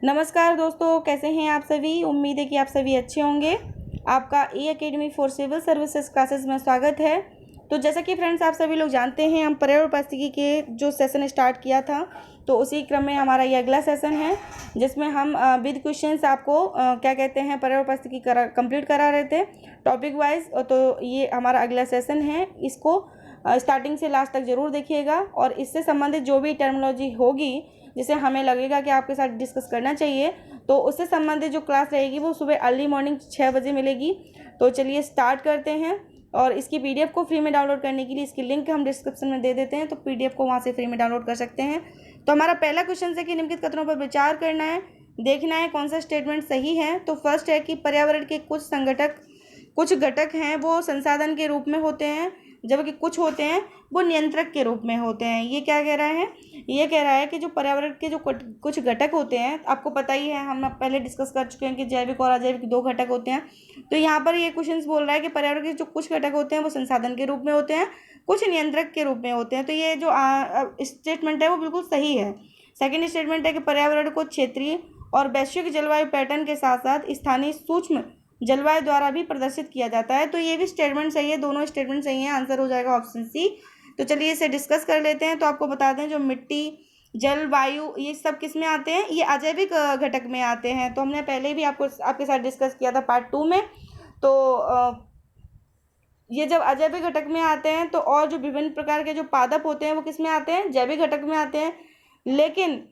नमस्कार दोस्तों, कैसे हैं आप सभी। उम्मीद है कि आप सभी अच्छे होंगे। आपका E academy for civil services classes में स्वागत है। तो जैसा कि फ्रेंड्स आप सभी लोग जानते हैं, हम पर्यावरण पारिस्थितिकी के जो सेशन स्टार्ट किया था, तो उसी क्रम में हमारा ये अगला सेशन है, जिसमें हम विद क्वेश्चंस आपको क्या कहते हैं पर्यावरण पारिस्थितिकी कंप्लीट करा रहे थे टॉपिक वाइज। तो ये हमारा अगला सेशन है, इसको स्टार्टिंग से लास्ट तक ज़रूर देखिएगा। और इससे संबंधित जो भी टर्मिनोलॉजी होगी जिसे हमें लगेगा कि आपके साथ डिस्कस करना चाहिए, तो उससे संबंधित जो क्लास रहेगी वो सुबह अर्ली मॉर्निंग 6 बजे मिलेगी। तो चलिए स्टार्ट करते हैं। और इसकी पीडीएफ को फ्री में डाउनलोड करने के लिए इसकी लिंक हम डिस्क्रिप्शन में दे देते हैं, तो पीडीएफ को वहाँ से फ्री में डाउनलोड कर सकते हैं। तो हमारा पहला क्वेश्चन है कि निम्नलिखित कथनों पर विचार करना है, देखना है कौन सा स्टेटमेंट सही है। तो फर्स्ट है कि पर्यावरण के कुछ घटक हैं वो संसाधन के रूप में होते हैं, जबकि कुछ होते हैं वो नियंत्रक के रूप में होते हैं। ये क्या कह रहा है? ये कह रहा है कि जो पर्यावरण के जो कुछ घटक होते हैं, आपको पता ही है, हम पहले डिस्कस कर चुके हैं कि जैविक और अजैविक दो घटक होते हैं। तो यहाँ पर ये क्वेश्चन बोल रहा है कि पर्यावरण के जो कुछ घटक होते हैं वो संसाधन के रूप में होते हैं, कुछ नियंत्रक के रूप में होते हैं। तो ये जो स्टेटमेंट है वो बिल्कुल सही है। सेकेंड स्टेटमेंट है कि पर्यावरण को क्षेत्रीय और वैश्विक जलवायु पैटर्न के साथ साथ स्थानीय सूक्ष्म जलवायु द्वारा भी प्रदर्शित किया जाता है। तो ये भी स्टेटमेंट सही है, दोनों स्टेटमेंट सही है। आंसर हो जाएगा ऑप्शन सी। तो चलिए इसे डिस्कस कर लेते हैं। तो आपको बता दें, जो मिट्टी, जलवायु, ये सब किस में आते हैं? ये अजैविक घटक में आते हैं। तो हमने पहले भी आपके साथ डिस्कस किया था पार्ट 2 में। तो ये जब अजैविक घटक में आते हैं, तो और जो विभिन्न प्रकार के जो पादप होते हैं वो किस में आते हैं? जैविक घटक में आते हैं। लेकिन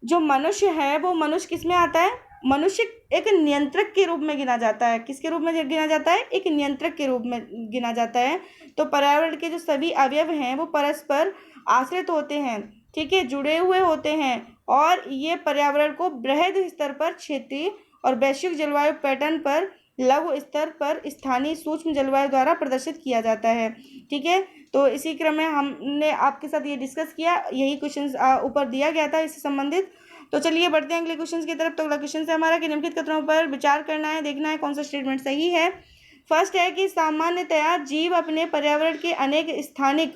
जो मनुष्य है वो मनुष्य किस में आता है? मनुष्य एक नियंत्रक के रूप में गिना जाता है। किसके रूप में गिना जाता है? एक नियंत्रक के रूप में गिना जाता है। तो पर्यावरण के जो सभी अवयव हैं वो परस्पर आश्रित होते हैं, ठीक है, जुड़े हुए होते हैं। और ये पर्यावरण को बृहद स्तर पर क्षेत्रीय और वैश्विक जलवायु पैटर्न पर लघु स्तर पर स्थानीय सूक्ष्म जलवायु द्वारा प्रदर्शित किया जाता है, ठीक है। तो इसी क्रम में हमने आपके साथ ये डिस्कस किया, यही क्वेश्चन ऊपर दिया गया था इससे संबंधित। तो चलिए बढ़ते हैं अगले क्वेश्चन की तरफ। तो अगला क्वेश्चन है हमारा कि निम्नलिखित कथनों पर विचार करना है, देखना है कौन सा स्टेटमेंट सही है। फर्स्ट है कि सामान्यतया जीव अपने पर्यावरण के अनेक स्थानिक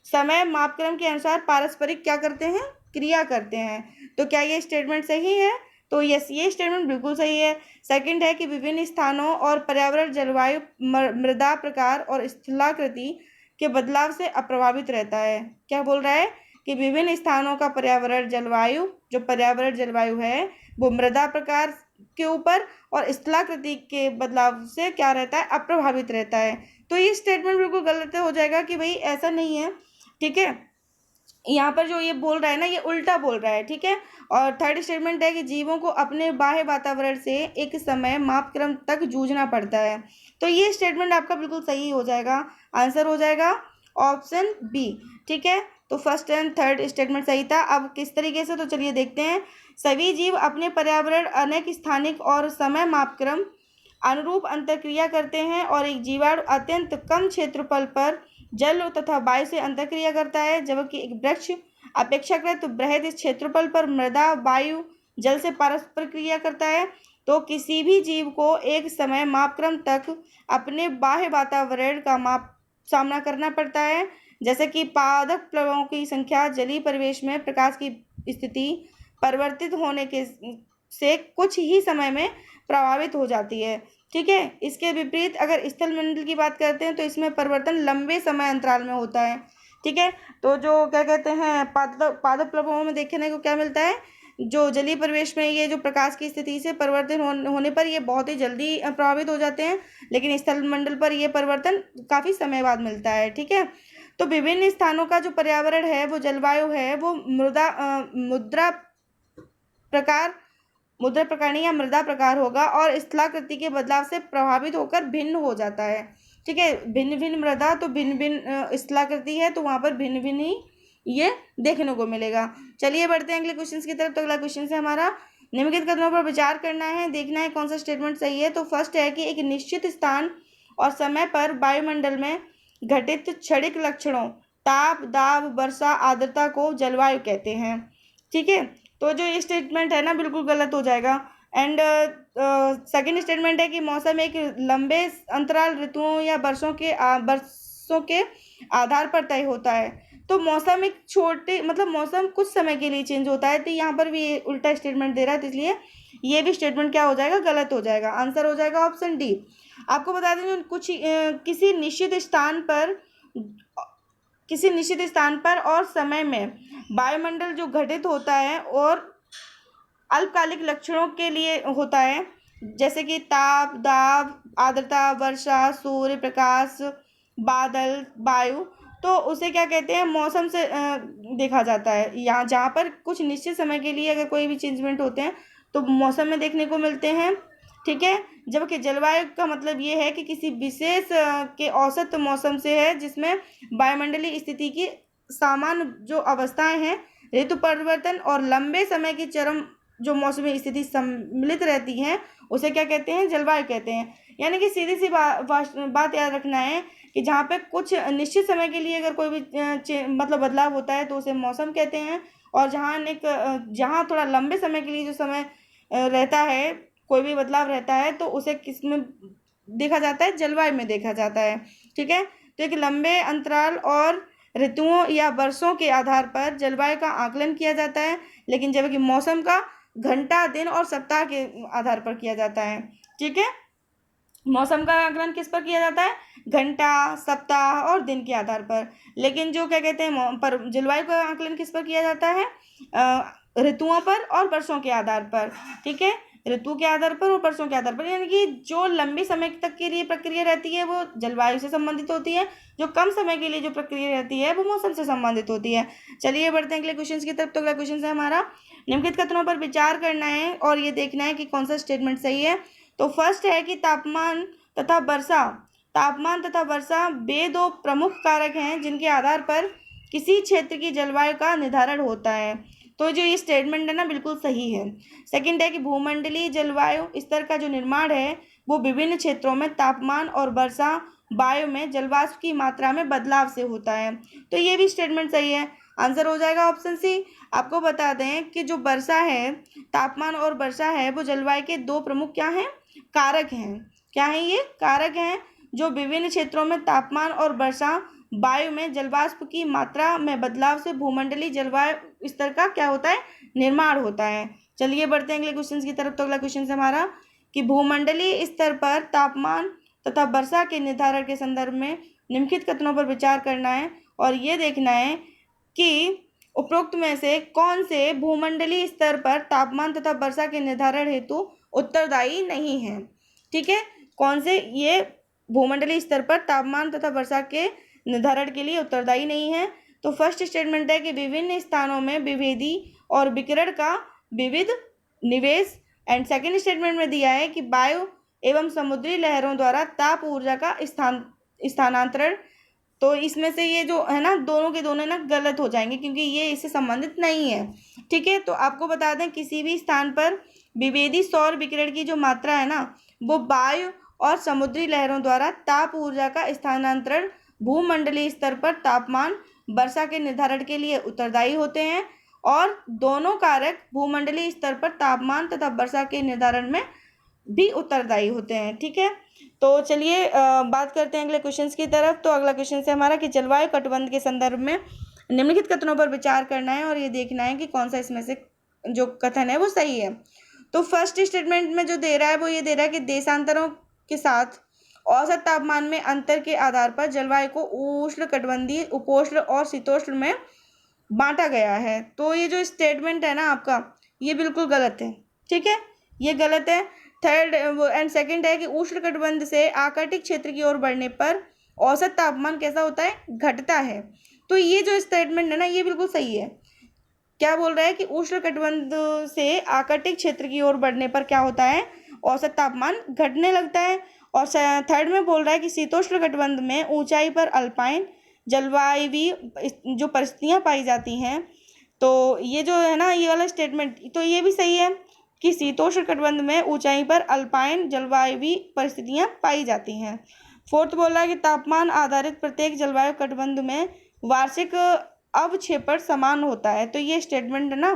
समय मापक्रम के अनुसार पारस्परिक क्या करते हैं? क्रिया करते हैं। तो क्या ये स्टेटमेंट सही है? तो यस, ये स्टेटमेंट बिल्कुल सही है। सेकंड है कि विभिन्न स्थानों और पर्यावरण जलवायु मृदा प्रकार और स्थलाकृति के बदलाव से अप्रभावित रहता है। क्या बोल रहा है? कि विभिन्न स्थानों का पर्यावरण जलवायु, जो पर्यावरण जलवायु है वो मृदा प्रकार के ऊपर और स्थलाकृति के बदलाव से क्या रहता है? अप्रभावित रहता है। तो ये स्टेटमेंट बिल्कुल गलत हो जाएगा कि भाई ऐसा नहीं है, ठीक है। यहाँ पर जो ये बोल रहा है ना, ये उल्टा बोल रहा है, ठीक है। और थर्ड स्टेटमेंट है कि जीवों को अपने बाह्य वातावरण से एक समय मापक्रम तक जूझना पड़ता है। तो ये स्टेटमेंट आपका बिल्कुल सही हो जाएगा। आंसर हो जाएगा ऑप्शन बी, ठीक है। तो फर्स्ट एंड थर्ड स्टेटमेंट सही था। अब किस तरीके से? तो चलिए देखते हैं। सभी जीव अपने पर्यावरण अनेक स्थानिक और समय मापक्रम अनुरूप अंतरक्रिया करते हैं, और एक जीवाणु अत्यंत कम क्षेत्रफल पर जल तथा वायु से अंतरक्रिया करता है, जबकि एक वृक्ष अपेक्षाकृत बृहद क्षेत्रफल पर मृदा, वायु, जल से परस्पर क्रिया करता है। तो किसी भी जीव को एक समय मापक्रम तक अपने बाह्य वातावरण का सामना करना पड़ता है, जैसे कि पादप प्लवों की संख्या, जलीय परिवेश में प्रकाश की स्थिति परिवर्तित होने के से कुछ ही समय में प्रभावित हो जाती है, ठीक है। इसके विपरीत अगर स्थलमंडल की बात करते हैं तो इसमें परिवर्तन लंबे समय अंतराल में होता है, ठीक है। तो जो क्या कहते हैं पादप प्लवों में देखने को क्या मिलता है? जो जलीय परिवेश में ये जो प्रकाश की स्थिति से परिवर्तन होने पर ये बहुत ही जल्दी प्रभावित हो जाते हैं, लेकिन स्थलमंडल पर ये परिवर्तन काफ़ी समय बाद मिलता है, ठीक है। तो विभिन्न स्थानों का जो पर्यावरण है वो जलवायु है वो मुद्रा प्रकार या मृदा प्रकार होगा, और स्थलाकृति के बदलाव से प्रभावित होकर भिन्न हो जाता है, ठीक है। भिन्न भिन्न मृदा तो भिन्न भिन्न स्थलाकृति है, तो वहाँ पर भिन्न भिन्न ही ये देखने को मिलेगा। चलिए बढ़ते हैं अगले क्वेश्चन की तरफ। तो अगला क्वेश्चन है हमारा, निम्नलिखित कथनों पर विचार करना है, देखना है कौन सा स्टेटमेंट सही है। तो फर्स्ट है कि एक निश्चित स्थान और समय पर वायुमंडल में घटित क्षणिक लक्षणों, ताप, दाब, वर्षा, आर्द्रता को जलवायु कहते हैं, ठीक है। तो जो ये स्टेटमेंट है ना बिल्कुल गलत हो जाएगा। एंड सेकंड स्टेटमेंट है कि मौसम एक लंबे अंतराल ऋतुओं या वर्षों के आधार पर तय होता है। तो मौसम एक छोटे मतलब मौसम कुछ समय के लिए चेंज होता है, तो यहाँ पर भी उल्टा स्टेटमेंट दे रहा है, तो इसलिए ये भी स्टेटमेंट क्या हो जाएगा, गलत हो जाएगा। आंसर हो जाएगा ऑप्शन डी। आपको बता दें जो किसी निश्चित स्थान पर और समय में वायुमंडल जो घटित होता है और अल्पकालिक लक्षणों के लिए होता है, जैसे कि ताप, दाब, आर्द्रता, वर्षा, सूर्य प्रकाश, बादल, वायु, तो उसे क्या कहते हैं, मौसम से देखा जाता है। यहाँ जहाँ पर कुछ निश्चित समय के लिए अगर कोई भी चेंजमेंट होते हैं तो मौसम में देखने को मिलते हैं, ठीक है। जबकि जलवायु का मतलब ये है कि किसी विशेष के औसत मौसम से है, जिसमें वायुमंडलीय स्थिति की सामान्य जो अवस्थाएं हैं, ऋतु परिवर्तन और लंबे समय की चरम जो मौसमी स्थिति सम्मिलित रहती हैं, उसे क्या कहते हैं, जलवायु कहते हैं। यानी कि सीधी सी बात याद रखना है कि जहाँ पे कुछ निश्चित समय के लिए अगर कोई भी मतलब बदलाव होता है तो उसे मौसम कहते हैं, और जहाँ थोड़ा लंबे समय के लिए जो समय रहता है, कोई भी बदलाव रहता है, तो उसे किस में देखा जाता है, जलवायु में देखा जाता है, ठीक है। तो एक लंबे अंतराल और ऋतुओं या वर्षों के आधार पर जलवायु का आकलन किया जाता है, लेकिन जबकि मौसम का घंटा, दिन और सप्ताह के आधार पर किया जाता है, ठीक है। मौसम का आकलन किस पर किया जाता है, घंटा, सप्ताह और दिन के आधार पर, लेकिन जो क्या कहते हैं पर जलवायु का आकलन किस पर किया जाता है, ऋतुओं पर और वर्षों के आधार पर, ठीक है। ऋतु के आधार पर और वर्षों के आधार पर, यानी कि जो लंबी समय तक के लिए प्रक्रिया रहती है वो जलवायु से संबंधित होती है, जो कम समय के लिए जो प्रक्रिया रहती है वो मौसम से संबंधित होती है। चलिए बढ़ते हैं अगले क्वेश्चन की तरफ। तो अगला क्वेश्चन है हमारा, निम्नलिखित कथनों पर विचार करना है और ये देखना है कि कौन सा स्टेटमेंट सही है। तो फर्स्ट है कि तापमान तथा वर्षा वे दो प्रमुख कारक हैं जिनके आधार पर किसी क्षेत्र की जलवायु का निर्धारण होता है। तो जो ये स्टेटमेंट है ना, बिल्कुल सही है। सेकंड है कि भूमंडलीय जलवायु स्तर का जो निर्माण है वो विभिन्न क्षेत्रों में तापमान और वर्षा वायु में जलवाष्प की मात्रा में बदलाव से होता है। तो ये भी स्टेटमेंट सही है। आंसर हो जाएगा ऑप्शन सी। आपको बता दें कि जो वर्षा है, तापमान और वर्षा है, वो जलवायु के दो प्रमुख क्या हैं, कारक हैं। क्या है ये, कारक हैं, जो विभिन्न क्षेत्रों में तापमान और वर्षा वायु में जलवाष्प की मात्रा में बदलाव से भूमंडलीय जलवायु स्तर का क्या होता है, निर्माण होता है। चलिए बढ़ते हैं अगले क्वेश्चन की तरफ। तो अगला क्वेश्चन है हमारा कि भूमंडलीय स्तर पर तापमान तथा वर्षा के निर्धारण के संदर्भ में निम्नलिखित कथनों पर विचार करना है और ये देखना है कि उपरोक्त में से कौन से भूमंडलीय स्तर पर तापमान तथा वर्षा के निर्धारण हेतु उत्तरदायी नहीं है, ठीक है। कौन से ये भूमंडलीय स्तर पर तापमान तथा वर्षा के निर्धारण के लिए उत्तरदायी नहीं है। तो फर्स्ट स्टेटमेंट है कि विभिन्न स्थानों में विभेदी और विकिरण का विविध निवेश, एंड सेकंड स्टेटमेंट में दिया है कि वायु एवं समुद्री लहरों द्वारा ताप ऊर्जा का स्थानांतरण। तो इसमें से ये जो है ना, दोनों के दोनों ना गलत हो जाएंगे क्योंकि ये इससे संबंधित नहीं है, ठीक है। तो आपको बता दें किसी भी स्थान पर विभेदी सौर विकिरण की जो मात्रा है ना, वो वायु और समुद्री लहरों द्वारा ताप ऊर्जा का स्थानांतरण भूमंडलीय स्तर पर तापमान वर्षा के निर्धारण के लिए उत्तरदायी होते हैं, और दोनों कारक भूमंडलीय स्तर पर तापमान तथा वर्षा के निर्धारण में भी उत्तरदायी होते हैं, ठीक है। तो चलिए बात करते हैं अगले क्वेश्चन की तरफ। तो अगला क्वेश्चन है हमारा कि जलवायु कटबंध के संदर्भ में निम्नलिखित कथनों पर विचार करना है और ये देखना है कि कौन सा इसमें से जो कथन है वो सही है। तो फर्स्ट स्टेटमेंट में जो दे रहा है वो ये दे रहा है कि देशांतरों के साथ औसत तापमान में अंतर के आधार पर जलवायु को उष्णकटिबंधीय, उपोष्ण और शीतोष्ण में बांटा गया है। तो ये जो स्टेटमेंट है ना आपका, ये बिल्कुल गलत है, ठीक है, ये गलत है। थर्ड एंड सेकंड है कि उष्णकटिबंध से आर्कटिक क्षेत्र की ओर बढ़ने पर औसत तापमान कैसा होता है, घटता है। तो ये जो स्टेटमेंट है ना, ये बिल्कुल सही है। क्या बोल रहा है कि उष्णकटिबंध से आर्कटिक क्षेत्र की ओर बढ़ने पर क्या होता है, औसत तापमान घटने लगता है। और थर्ड में बोल रहा है कि शीतोष्ण कटिबंध में ऊंचाई पर अल्पाइन जलवायु जो परिस्थितियां पाई जाती हैं। तो ये जो है ना, ये वाला स्टेटमेंट, तो ये भी सही है कि शीतोष्ण कटिबंध में ऊंचाई पर अल्पाइन जलवायु परिस्थितियां पाई जाती हैं। फोर्थ बोल रहा है कि तापमान आधारित प्रत्येक जलवायु कटिबंध में वार्षिक अवक्षेपण समान होता है। तो ये स्टेटमेंट है ना,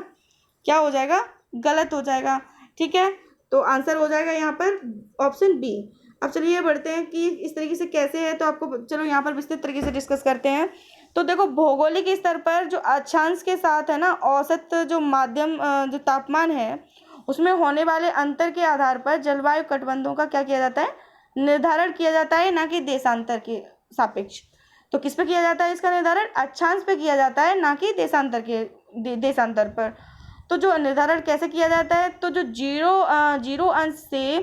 क्या हो जाएगा, गलत हो जाएगा, ठीक है। तो आंसर हो जाएगा यहाँ पर ऑप्शन बी। अब चलिए बढ़ते हैं कि इस तरीके से कैसे है, तो आपको चलो यहाँ पर विस्तृत तरीके से डिस्कस करते हैं। तो देखो भौगोलिक स्तर पर जो अक्षांश के साथ है ना औसत जो माध्यम जो तापमान है उसमें होने वाले अंतर के आधार पर जलवायु कटबंधों का क्या किया जाता है, निर्धारण किया जाता है, ना कि देशांतर के सापेक्ष। तो किस पे किया जाता है इसका निर्धारण, अक्षांश पे किया जाता है, ना कि देशांतर पर। तो जो निर्धारण कैसे किया जाता है, तो जो जीरो अंश से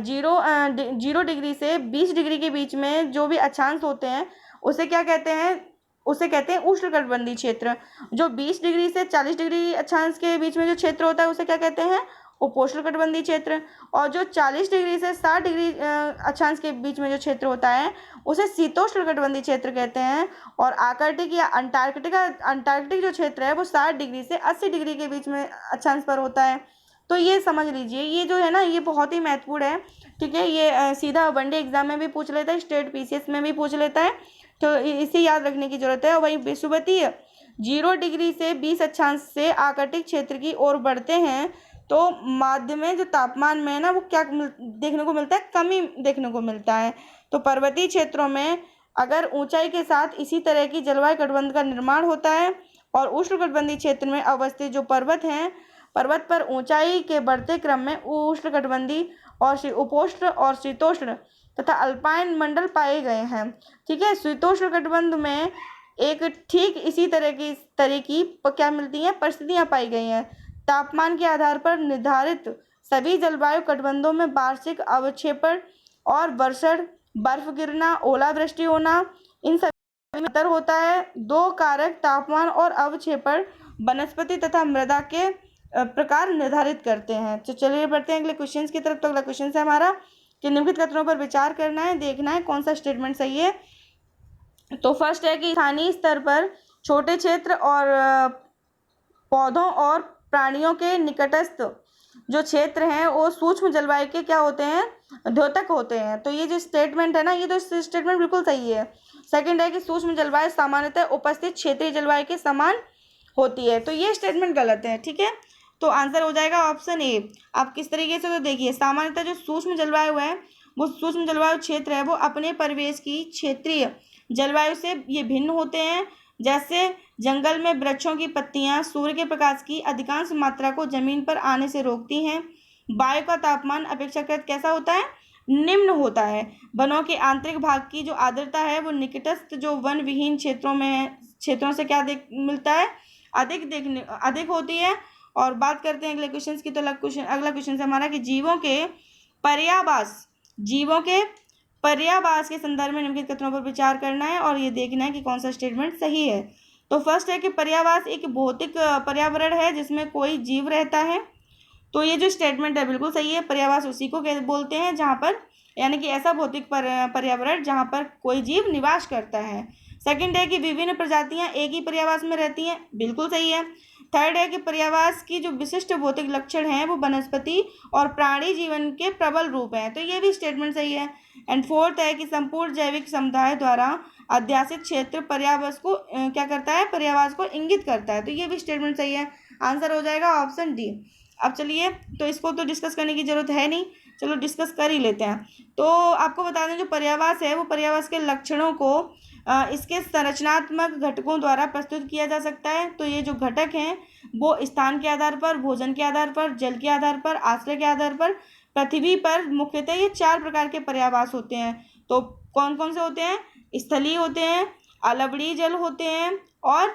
जीरो डिग्री से 20 डिग्री के बीच में जो भी अक्षांश होते हैं उसे क्या कहते हैं, उसे कहते हैं उष्णकटिबंधीय क्षेत्र। जो 20 डिग्री से 40 डिग्री अक्षांश के बीच में जो क्षेत्र होता है उसे क्या कहते हैं, उपोष्णकटिबंधीय क्षेत्र। और जो 40 डिग्री से 60 डिग्री अक्षांश के बीच में जो क्षेत्र होता है उसे शीतोष्णकटिबंधीय क्षेत्र कहते हैं। और आर्कटिक या अंटार्कटिक जो क्षेत्र है वो 60 डिग्री से 80 डिग्री के बीच में अक्षांश पर होता है। तो ये समझ लीजिए, ये जो है ना ये बहुत ही महत्वपूर्ण है, ठीक है। ये सीधा वनडे एग्जाम में भी पूछ लेता है, स्टेट पीसीएस में भी पूछ लेता है, तो इसे याद रखने की जरूरत है। वही विषुवतीय 0 डिग्री से 20 अक्षांश से आर्कटिक क्षेत्र की ओर बढ़ते हैं तो माध्य में जो तापमान में है ना वो क्या देखने को मिलता है, कमी देखने को मिलता है। तो पर्वतीय क्षेत्रों में अगर ऊंचाई के साथ इसी तरह की जलवायु कटबंध का निर्माण होता है और उष्णकटिबंधीय क्षेत्र में अवस्थित जो पर्वत हैं, पर्वत पर ऊंचाई के बढ़ते क्रम में उष्णकटिबंधीय और उपोष्ण और शीतोष्ण तथा अल्पाइन मंडल पाए गए हैं, ठीक है। शीतोष्ण कटिबंध में एक ठीक इसी तरह की क्या मिलती हैं, परिस्थितियां पाई गई हैं। तापमान के आधार पर निर्धारित सभी जलवायु कटबंधों में वार्षिक अवक्षेपण और वर्षण, बर्फ गिरना, ओलावृष्टि होना, इन सभी में अंतर होता है। 2 कारक तापमान और अवक्षेपण वनस्पति तथा मृदा के प्रकार निर्धारित करते हैं। तो चलिए बढ़ते हैं अगले क्वेश्चन की तरफ। तो अगला क्वेश्चन है हमारा कि निम्नलिखित कथनों पर विचार करना है, देखना है कौन सा स्टेटमेंट सही है। तो फर्स्ट है कि स्थानीय स्तर पर छोटे क्षेत्र और पौधों और प्राणियों के निकटस्थ जो क्षेत्र हैं वो सूक्ष्म जलवायु के क्या होते हैं, द्योतक होते हैं। तो ये जो स्टेटमेंट है ना ये तो स्टेटमेंट बिल्कुल सही है। सेकंड है कि सूक्ष्म जलवायु सामान्यतः उपस्थित क्षेत्रीय जलवायु के समान होती है, तो ये स्टेटमेंट गलत है, ठीक है। तो आंसर हो जाएगा ऑप्शन ए। आप किस तरीके से, तो देखिए सामान्यतः जो सूक्ष्म जलवायु है वो सूक्ष्म जलवायु क्षेत्र है वो अपने परिवेश की क्षेत्रीय जलवायु से ये भिन्न होते हैं। जैसे जंगल में वृक्षों की पत्तियां सूर्य के प्रकाश की अधिकांश मात्रा को जमीन पर आने से रोकती हैं। वायु का तापमान अपेक्षाकृत कैसा होता है, निम्न होता है। वनों के आंतरिक भाग की जो आर्द्रता है वो निकटस्थ जो वन विहीन क्षेत्रों से क्या मिलता है, अधिक होती है। और बात करते हैं अगले क्वेश्चन की। तो अगला क्वेश्चन है हमारा कि जीवों के पर्यावास के संदर्भ में निम्नलिखित कथनों पर विचार करना है और ये देखना है कि कौन सा स्टेटमेंट सही है। तो फर्स्ट है कि पर्यावास एक भौतिक पर्यावरण है जिसमें कोई जीव रहता है। तो ये जो स्टेटमेंट है बिल्कुल सही है। पर्यावास उसी को बोलते हैं जहाँ पर, यानी कि ऐसा भौतिक पर्यावरण जहाँ पर कोई जीव निवास करता है। सेकंड है कि विभिन्न प्रजातियां एक ही पर्यावास में रहती हैं, बिल्कुल सही है। थर्ड है कि पर्यावास की जो विशिष्ट भौतिक लक्षण हैं वो वनस्पति और प्राणी जीवन के प्रबल रूप हैं, तो ये भी स्टेटमेंट सही है। एंड फोर्थ है कि संपूर्ण जैविक समुदाय द्वारा अध्यासित क्षेत्र पर्यावास को क्या करता है, पर्यावास को इंगित करता है, तो ये भी स्टेटमेंट सही है। आंसर हो जाएगा ऑप्शन डी। अब चलिए, तो इसको तो डिस्कस करने की जरूरत है नहीं, चलो डिस्कस कर ही लेते हैं। तो आपको बता दें जो पर्यावास है वो पर्यावास के लक्षणों को इसके संरचनात्मक घटकों द्वारा प्रस्तुत किया जा सकता है। तो ये जो घटक हैं वो स्थान के आधार पर, भोजन के आधार पर, जल के आधार पर, आश्रय के आधार पर, पृथ्वी पर मुख्यतः ये 4 प्रकार के पर्यावास होते हैं। तो कौन कौन से होते हैं, स्थलीय होते हैं, अलवड़ीय जल होते हैं, और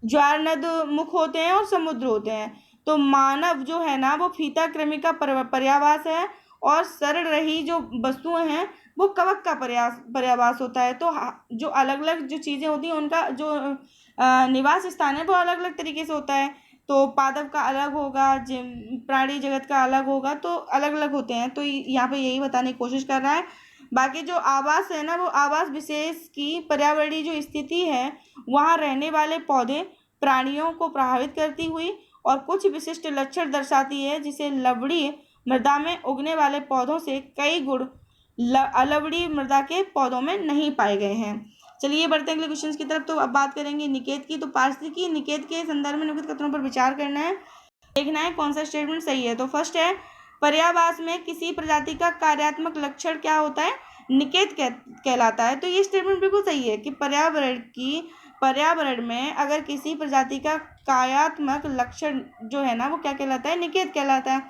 ज्वारनद मुख होते हैं, और समुद्र होते हैं। तो मानव जो है ना वो फीता कृमि का पर्यावास है, और सड़ रही जो वस्तुएं हैं वो कवक का पर्यावास होता है। तो जो अलग अलग जो चीज़ें होती हैं उनका जो निवास स्थान है वो अलग अलग तरीके से होता है। तो पादप का अलग होगा, प्राणी जगत का अलग होगा, तो अलग अलग होते हैं। तो यहाँ पे यही बताने की कोशिश कर रहा है। बाकी जो आवास है ना वो आवास विशेष की पर्यावरणीय जो स्थिति है वहाँ रहने वाले पौधे प्राणियों को प्रभावित करती हुई और कुछ विशिष्ट लक्षण दर्शाती है, जिसे लवणीय मृदा में उगने वाले पौधों से कई गुण अलवणीय मृदा के पौधों में नहीं पाए गए हैं। चलिए बढ़ते हैं अगले क्वेश्चन की तरफ। तो अब बात करेंगे निषेध की। तो पारिस्थितिकी निषेध के संदर्भ में निम्नलिखित कथनों पर विचार करना है, देखना है कौन सा स्टेटमेंट सही है। तो फर्स्ट है पर्यावास में किसी प्रजाति का कार्यात्मक लक्षण क्या होता है, निकेत कहलाता है। तो ये स्टेटमेंट बिल्कुल सही है कि पर्यावरण में अगर किसी प्रजाति का कार्यात्मक लक्षण जो है ना वो क्या कहलाता है, निकेत कहलाता है।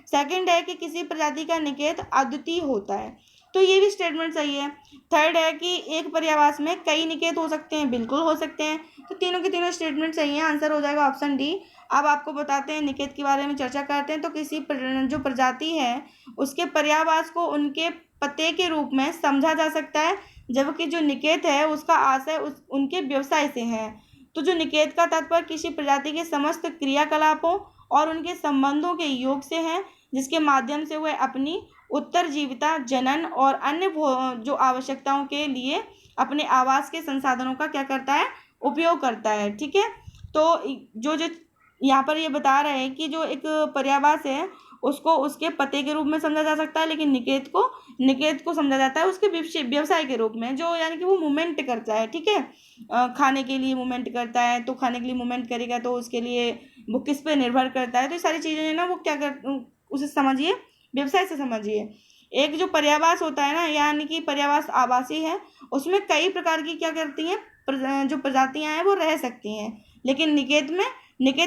सेकंड है कि किसी प्रजाति का निकेत अद्वितीय होता है, तो ये भी स्टेटमेंट सही है। थर्ड है कि एक पर्यावास में कई निकेत हो सकते हैं, बिल्कुल हो सकते हैं। तो तीनों के तीनों स्टेटमेंट सही है, आंसर हो जाएगा ऑप्शन डी। अब आपको बताते हैं निकेत के बारे में चर्चा करते हैं। तो किसी जो प्रजाति है उसके पर्यावास को उनके पते के रूप में समझा जा सकता है, जबकि जो निकेत है उसका आशय उनके व्यवसाय से है। तो जो निकेत का तात्पर्य किसी प्रजाति के समस्त क्रियाकलापों और उनके संबंधों के योग से है, जिसके माध्यम से वह अपनी उत्तरजीविता, जनन और अन्य जो आवश्यकताओं के लिए अपने आवास के संसाधनों का क्या करता है, उपयोग करता है। ठीक है, तो जो यहाँ पर ये बता रहे हैं कि जो एक पर्यावास है उसको उसके पते के रूप में समझा जा सकता है, लेकिन निकेत को समझा जाता है उसके व्यवसाय के रूप में, जो यानी कि वो मूवमेंट करता है। ठीक है, खाने के लिए मूवमेंट करता है, तो खाने के लिए मूवमेंट करेगा तो उसके लिए वो किस पे निर्भर करता है। तो ये सारी चीज़ें है ना वो क्या कर उसे समझिए, व्यवसाय से समझिए। एक जो पर्यावास होता है ना, यानी कि पर्यावास आवासीय है, उसमें कई प्रकार की क्या करती हैं जो प्रजातियां हैं वो रह सकती हैं, लेकिन निकेत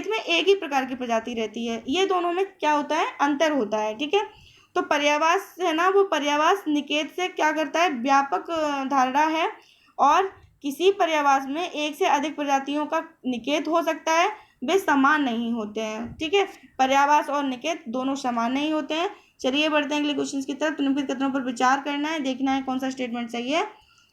में एक ही प्रकार की प्रजाति रहती है। ये दोनों में क्या होता है, अंतर होता है। ठीक है, तो पर्यावास है ना वो पर्यावास निकेत से क्या करता है, व्यापक धारणा है, और किसी पर्यावास में एक से अधिक प्रजातियों का निकेत हो सकता है, वे समान नहीं होते हैं। ठीक है, पर्यावास और निकेत दोनों समान नहीं होते हैं। चलिए बढ़ते हैं अगले क्वेश्चन की तरफ। निम्नलिखित कथनों पर विचार करना है, देखना है कौन सा स्टेटमेंट सही है।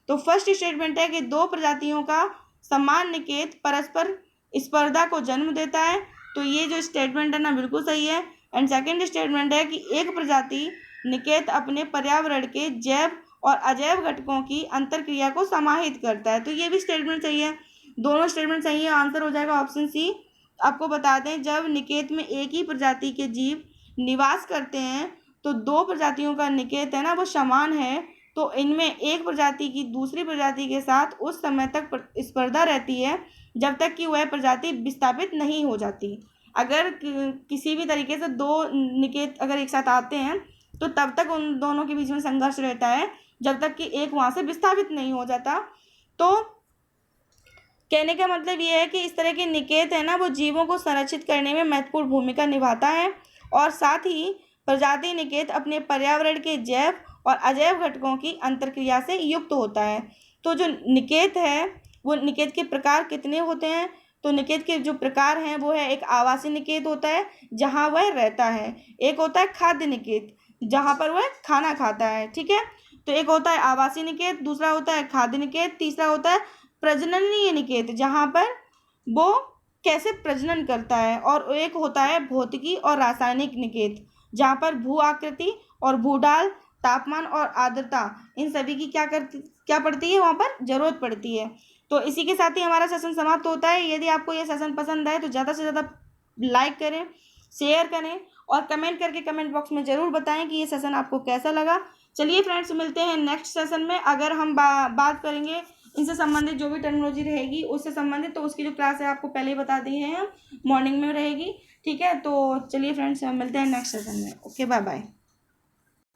तो फर्स्ट स्टेटमेंट है कि दो प्रजातियों का समान निकेत परस्पर स्पर्धा को जन्म देता है। तो ये जो स्टेटमेंट है ना बिल्कुल सही है। एंड सेकंड स्टेटमेंट है कि एक प्रजाति निकेत अपने पर्यावरण के जैव और अजैव घटकों की अंतरक्रिया को समाहित करता है। तो ये भी स्टेटमेंट सही है, दोनों स्टेटमेंट सही है, आंसर हो जाएगा ऑप्शन सी। आपको बता दें, जब निकेत में एक ही प्रजाति के जीव निवास करते हैं तो दो प्रजातियों का निकेत है ना वो समान है, तो इनमें एक प्रजाति की दूसरी प्रजाति के साथ उस समय तक स्पर्धा रहती है जब तक कि वह प्रजाति विस्थापित नहीं हो जाती। अगर किसी भी तरीके से दो निकेत अगर एक साथ आते हैं तो तब तक उन दोनों के बीच में संघर्ष रहता है जब तक कि एक वहाँ से विस्थापित नहीं हो जाता। तो कहने का मतलब ये है कि इस तरह के निकेत है ना वो जीवों को संरक्षित करने में महत्वपूर्ण भूमिका निभाता है, और साथ ही प्रजाति निकेत अपने पर्यावरण के जैव और अजैव घटकों की अंतरक्रिया से युक्त होता है। तो जो निकेत है वो निकेत के प्रकार कितने होते हैं, तो निकेत के जो प्रकार हैं वो है, एक आवासीय निकेत होता है जहाँ वह रहता है, एक होता है खाद्य निकेत जहाँ पर वह खाना खाता है। ठीक है, तो एक होता है आवासीय निकेत, दूसरा होता है खाद्य निकेत, तीसरा होता है प्रजननीय निकेत जहाँ पर वो कैसे प्रजनन करता है, और एक होता है भौतिकी और रासायनिक निकेत जहाँ पर भू आकृति और भूडाल, तापमान और आर्द्रता इन सभी की क्या पड़ती है, वहाँ पर जरूरत पड़ती है। तो इसी के साथ ही हमारा सेशन समाप्त होता है। यदि आपको ये सेशन पसंद आए तो ज़्यादा से ज़्यादा लाइक करें, शेयर करें और कमेंट करके कमेंट बॉक्स में ज़रूर बताएं कि ये सेशन आपको कैसा लगा। चलिए फ्रेंड्स, मिलते हैं नेक्स्ट सेशन में। अगर हम बात करेंगे इनसे संबंधित जो भी टेक्नोलॉजी रहेगी उससे संबंधित, तो उसकी जो क्लास है आपको पहले ही बता दी है, मॉर्निंग में रहेगी। ठीक है, तो चलिए फ्रेंड्स मिलते हैं नेक्स्ट सेशन में। Okay, bye bye.